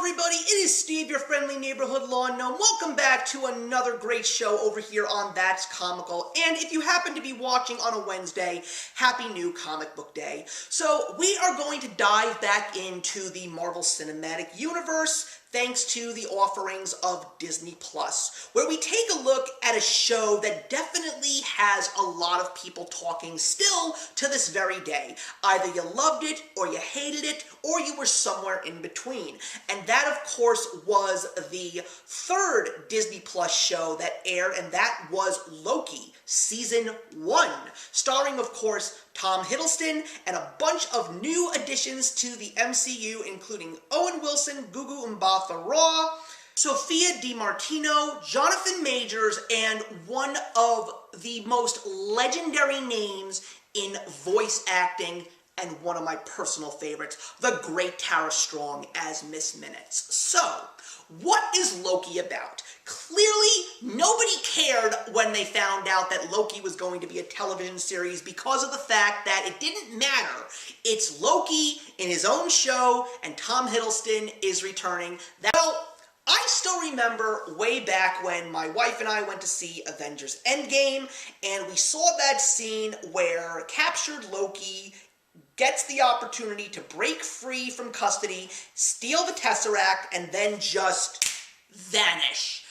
Hello everybody, it is Steve, your friendly neighborhood lawn gnome. Welcome back to another great show over here on That's Comical. And if you happen to be watching on a Wednesday, happy new comic book day. So we are going to dive back into the Marvel Cinematic Universe thanks to the offerings of Disney Plus, where we take a look at a show that definitely has a lot of people talking still to this very day. Either you loved it, or you hated it, or you were somewhere in between. And that, of course, was the third Disney Plus show that aired, and that was Loki, Season 1, starring, of course, Tom Hiddleston, and a bunch of new additions to the MCU, including Owen Wilson, Gugu MBatha-Raw, Sophia DiMartino, Jonathan Majors, and one of the most legendary names in voice acting, and one of my personal favorites, the great Tara Strong as Miss Minutes. So, what is Loki about? Clearly, nobody cared when they found out that Loki was going to be a television series because of the fact that it didn't matter. It's Loki in his own show, and Tom Hiddleston is returning. Well, I still remember way back when my wife and I went to see Avengers Endgame, and we saw that scene where captured Loki gets the opportunity to break free from custody, steal the Tesseract, and then just vanish.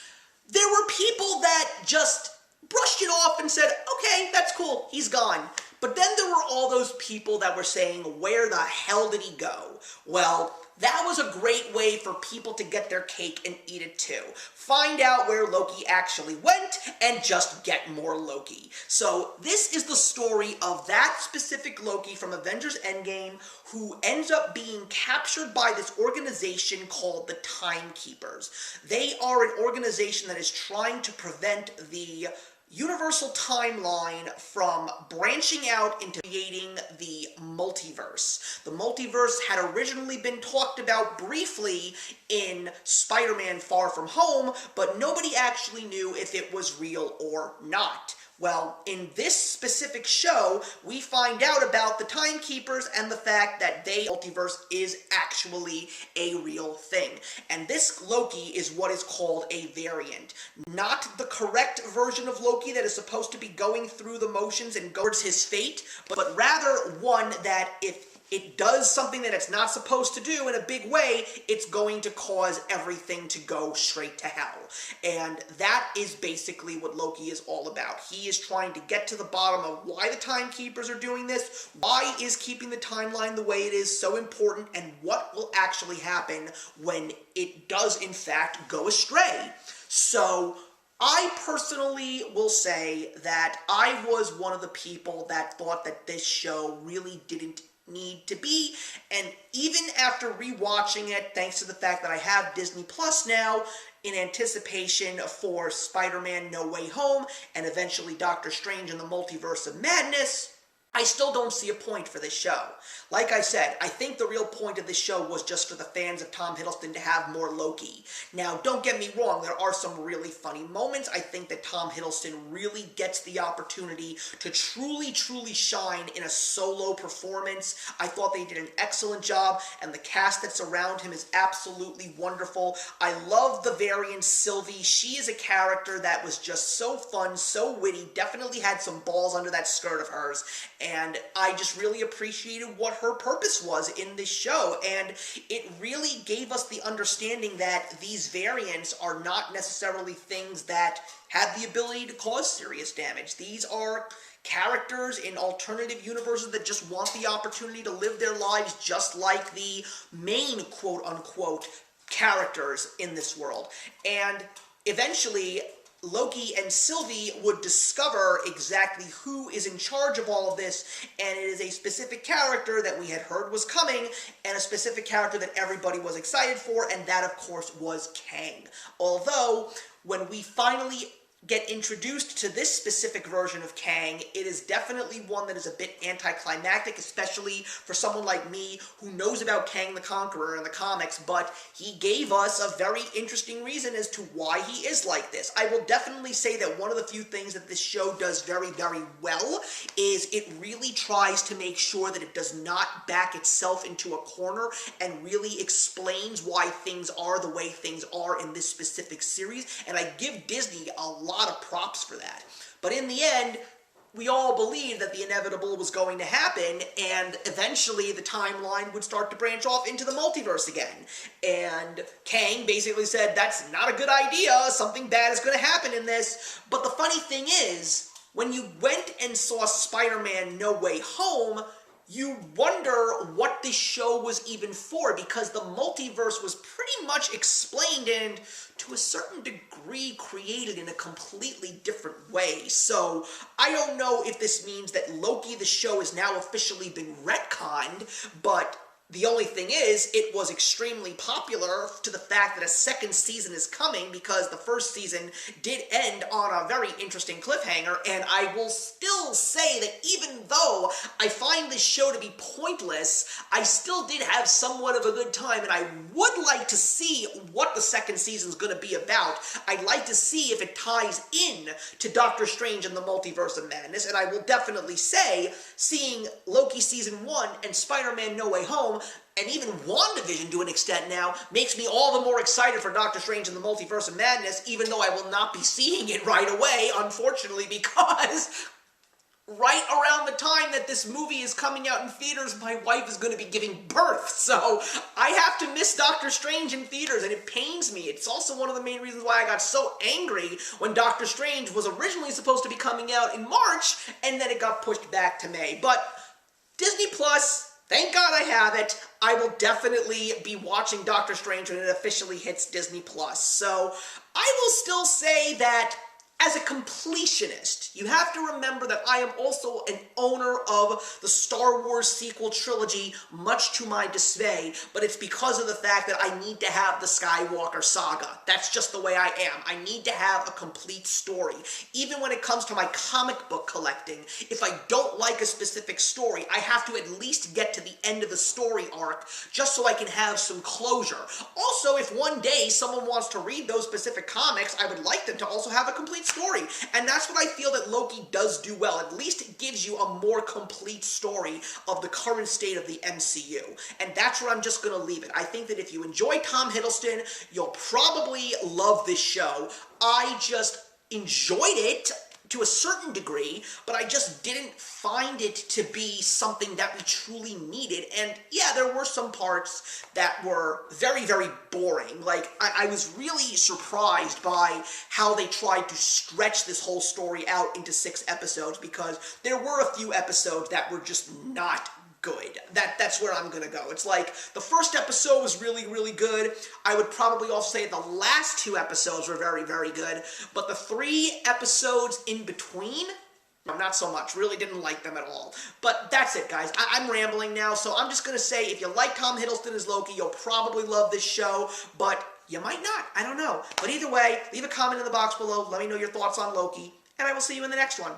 There were people that just brushed it off and said, okay, that's cool, he's gone. But then there were all those people that were saying, where the hell did he go? Well, that was a great way for people to get their cake and eat it too. Find out where Loki actually went and just get more Loki. So this is the story of that specific Loki from Avengers Endgame who ends up being captured by this organization called the Timekeepers. They are an organization that is trying to prevent the universal timeline from branching out into creating the multiverse. The multiverse had originally been talked about briefly in Spider-Man Far From Home, but nobody actually knew if it was real or not. Well, in this specific show, we find out about the Timekeepers and the fact that multiverse is actually a real thing. And this Loki is what is called a variant. Not the correct version of Loki that is supposed to be going through the motions and towards his fate, but rather one that if it does something that it's not supposed to do in a big way, it's going to cause everything to go straight to hell. And that is basically what Loki is all about. He is trying to get to the bottom of why the Timekeepers are doing this, why is keeping the timeline the way it is so important, and what will actually happen when it does in fact go astray. So, I personally will say that I was one of the people that thought that this show really didn't need to be, and even after rewatching it, thanks to the fact that I have Disney Plus now, in anticipation for Spider-Man No Way Home, and eventually Doctor Strange in the Multiverse of Madness, I still don't see a point for this show. Like I said, I think the real point of this show was just for the fans of Tom Hiddleston to have more Loki. Now, don't get me wrong, there are some really funny moments. I think that Tom Hiddleston really gets the opportunity to truly shine in a solo performance. I thought they did an excellent job, and the cast that's around him is absolutely wonderful. I love the variant Sylvie. She is a character that was just so fun, so witty, definitely had some balls under that skirt of hers. And I just really appreciated what her purpose was in this show, and it really gave us the understanding that these variants are not necessarily things that have the ability to cause serious damage. These are characters in alternative universes that just want the opportunity to live their lives just like the main quote-unquote characters in this world. And eventually, Loki and Sylvie would discover exactly who is in charge of all of this, and it is a specific character that we had heard was coming, and a specific character that everybody was excited for, and that, of course, was Kang. Although, when we finally get introduced to this specific version of Kang, it is definitely one that is a bit anticlimactic, especially for someone like me who knows about Kang the Conqueror in the comics, but he gave us a very interesting reason as to why he is like this. I will definitely say that one of the few things that this show does very, very well is it really tries to make sure that it does not back itself into a corner and really explains why things are the way things are in this specific series, and I give Disney a lot of props for that. But in the end, we all believed that the inevitable was going to happen, and eventually the timeline would start to branch off into the multiverse again. And Kang basically said, that's not a good idea, something bad is going to happen in this. But the funny thing is, when you went and saw Spider-Man No Way Home, you wonder what this show was even for, because the multiverse was pretty much explained and, to a certain degree, created in a completely different way. So, I don't know if this means that Loki, the show, has now officially been retconned, but the only thing is, it was extremely popular to the fact that a second season is coming, because the first season did end on a very interesting cliffhanger, and I will still say that even though I find this show to be pointless, I still did have somewhat of a good time, and I would like to see what the second season is going to be about. I'd like to see if it ties in to Doctor Strange and the Multiverse of Madness, and I will definitely say, seeing Loki Season 1 and Spider-Man No Way Home, and even WandaVision to an extent now, makes me all the more excited for Doctor Strange and the Multiverse of Madness, even though I will not be seeing it right away, unfortunately, because right around the time that this movie is coming out in theaters, my wife is going to be giving birth, so I have to miss Doctor Strange in theaters, and it pains me. It's also one of the main reasons why I got so angry when Doctor Strange was originally supposed to be coming out in March, and then it got pushed back to May. But Disney Plus, thank God I have it. I will definitely be watching Doctor Strange when it officially hits Disney Plus. So I will still say that as a completionist, you have to remember that I am also an owner of the Star Wars sequel trilogy, much to my dismay, but it's because of the fact that I need to have the Skywalker saga. That's just the way I am. I need to have a complete story. Even when it comes to my comic book collecting, if I don't like a specific story, I have to at least get to the end of the story arc, just so I can have some closure. Also, if one day someone wants to read those specific comics, I would like them to also have a complete story, and that's what I feel that Loki does do well. At least it gives you a more complete story of the current state of the MCU, and that's where I'm just going to leave it. I think that if you enjoy Tom Hiddleston, you'll probably love this show. I just enjoyed it to a certain degree, but I just didn't find it to be something that we truly needed. And yeah, there were some parts that were very, very boring. Like, I was really surprised by how they tried to stretch this whole story out into 6 episodes, because there were a few episodes that were just not good. That's where I'm gonna go. It's like, the first episode was really, really good. I would probably also say the last 2 episodes were very, very good, but the 3 episodes in between, not so much. Really didn't like them at all. But that's it, guys. I'm rambling now, so I'm just gonna say, if you like Tom Hiddleston as Loki, you'll probably love this show, but you might not. I don't know. But either way, leave a comment in the box below. Let me know your thoughts on Loki, and I will see you in the next one.